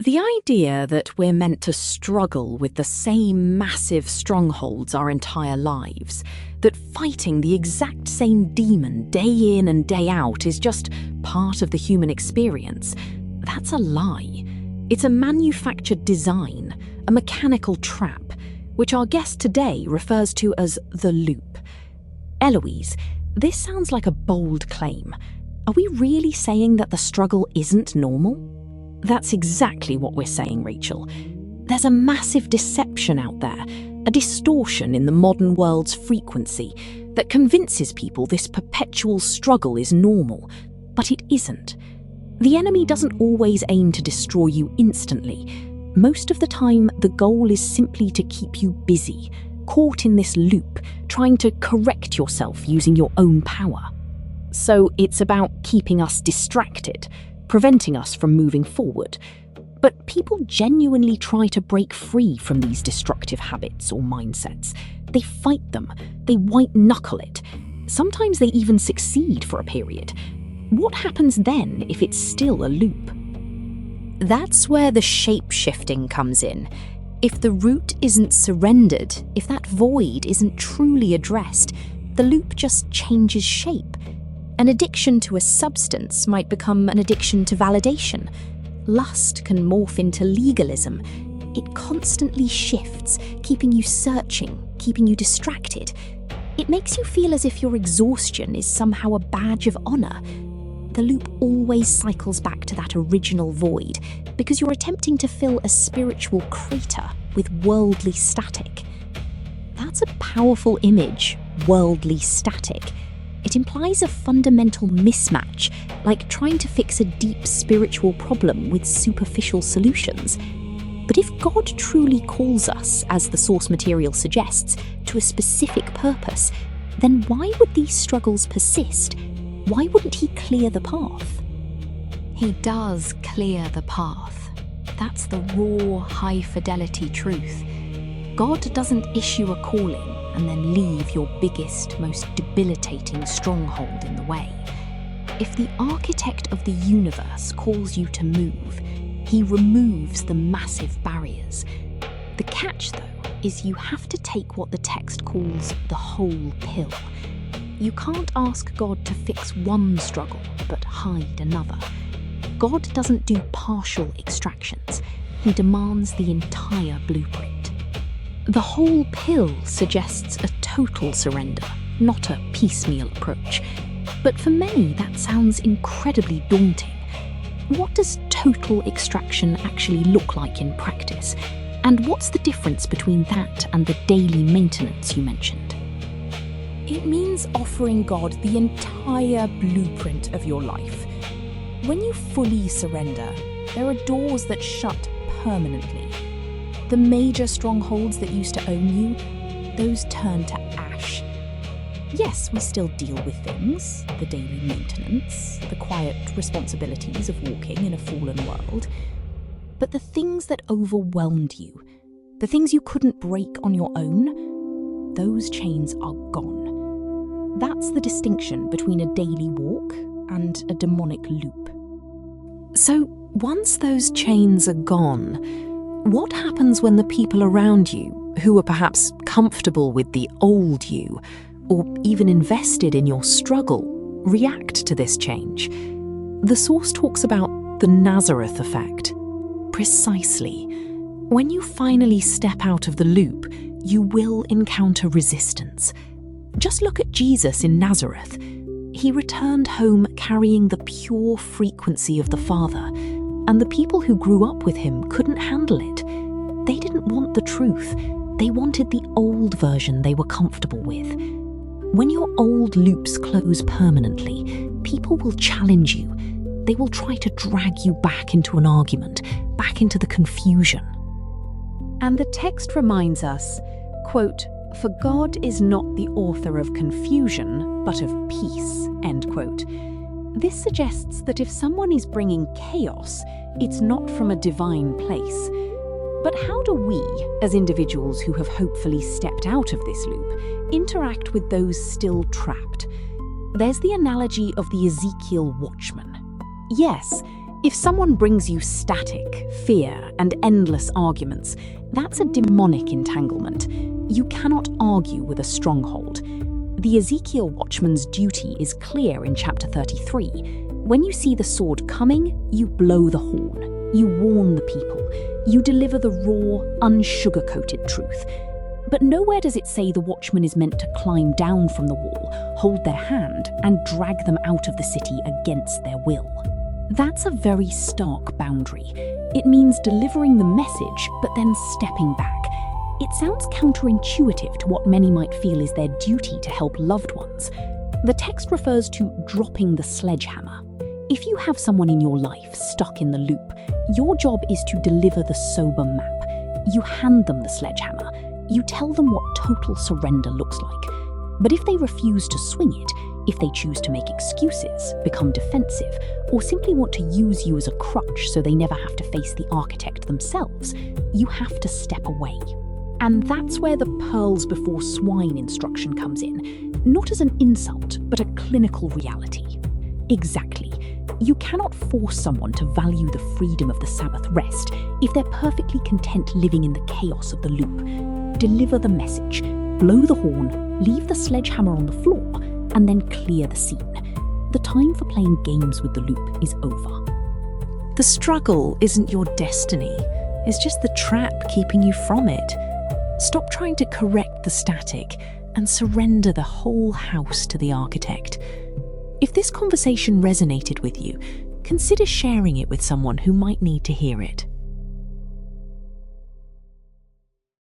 The idea that we're meant to struggle with the same massive strongholds our entire lives, that fighting the exact same demon day in and day out is just part of the human experience, that's a lie. It's a manufactured design, a mechanical trap, which our guest today refers to as the loop. Eloise, this sounds like a bold claim. Are we really saying that the struggle isn't normal? That's exactly what we're saying, Rachel. There's a massive deception out there, a distortion in the modern world's frequency that convinces people this perpetual struggle is normal, but it isn't. The enemy doesn't always aim to destroy you instantly. Most of the time, the goal is simply to keep you busy, caught in this loop, trying to correct yourself using your own power. So it's about keeping us distracted, preventing us from moving forward. But people genuinely try to break free from these destructive habits or mindsets. They fight them, they white-knuckle it. Sometimes they even succeed for a period. What happens then if it's still a loop? That's where the shape-shifting comes in. If the root isn't surrendered, if that void isn't truly addressed, the loop just changes shape. An addiction to a substance might become an addiction to validation. Lust can morph into legalism. It constantly shifts, keeping you searching, keeping you distracted. It makes you feel as if your exhaustion is somehow a badge of honor. The loop always cycles back to that original void because you're attempting to fill a spiritual crater with worldly static. That's a powerful image, worldly static. It implies a fundamental mismatch, like trying to fix a deep spiritual problem with superficial solutions. But if God truly calls us, as the source material suggests, to a specific purpose, then why would these struggles persist? Why wouldn't he clear the path? He does clear the path. That's the raw, high-fidelity truth. God doesn't issue a calling and then leave your biggest, most debilitating stronghold in the way. If the architect of the universe calls you to move, he removes the massive barriers. The catch, though, is you have to take what the text calls the whole pill. You can't ask God to fix one struggle, but hide another. God doesn't do partial extractions. He demands the entire blueprint. The whole pill suggests a total surrender, not a piecemeal approach. But for many, that sounds incredibly daunting. What does total extraction actually look like in practice? And what's the difference between that and the daily maintenance you mentioned? It means offering God the entire blueprint of your life. When you fully surrender, there are doors that shut permanently. The major strongholds that used to own you, those turn to ash. Yes, we still deal with things, the daily maintenance, the quiet responsibilities of walking in a fallen world. But the things that overwhelmed you, the things you couldn't break on your own, those chains are gone. That's the distinction between a daily walk and a demonic loop. So, once those chains are gone, what happens when the people around you, who are perhaps comfortable with the old you, or even invested in your struggle, react to this change? The source talks about the Nazareth effect. Precisely. When you finally step out of the loop, you will encounter resistance. Just look at Jesus in Nazareth. He returned home carrying the pure frequency of the Father, and the people who grew up with him couldn't handle it. They didn't want the truth. They wanted the old version they were comfortable with. When your old loops close permanently, people will challenge you. They will try to drag you back into an argument, back into the confusion. And the text reminds us, quote, "For God is not the author of confusion, but of peace," end quote. This suggests that if someone is bringing chaos, it's not from a divine place. But how do we, as individuals who have hopefully stepped out of this loop, interact with those still trapped? There's the analogy of the Ezekiel watchman. Yes, If someone brings you static, fear, and endless arguments, that's a demonic entanglement. You cannot argue with a stronghold. The Ezekiel watchman's duty is clear in chapter 33. When you see the sword coming, you blow the horn. You warn the people. You deliver the raw, unsugar-coated truth. But nowhere does it say the watchman is meant to climb down from the wall, hold their hand, and drag them out of the city against their will. That's a very stark boundary. It means delivering the message, but then stepping back. It sounds counterintuitive to what many might feel is their duty to help loved ones. The text refers to dropping the sledgehammer. If you have someone in your life stuck in the loop, your job is to deliver the sober map. You hand them the sledgehammer. You tell them what total surrender looks like. But if they refuse to swing it, if they choose to make excuses, become defensive, or simply want to use you as a crutch so they never have to face the architect themselves, you have to step away. And that's where the pearls before swine instruction comes in, not as an insult, but a clinical reality. Exactly. You cannot force someone to value the freedom of the Sabbath rest if they're perfectly content living in the chaos of the loop. Deliver the message, blow the horn, leave the sledgehammer on the floor, and then clear the scene. The time for playing games with the loop is over. The struggle isn't your destiny, it's just the trap keeping you from it. Stop trying to correct the static and surrender the whole house to the architect. If this conversation resonated with you, consider sharing it with someone who might need to hear it.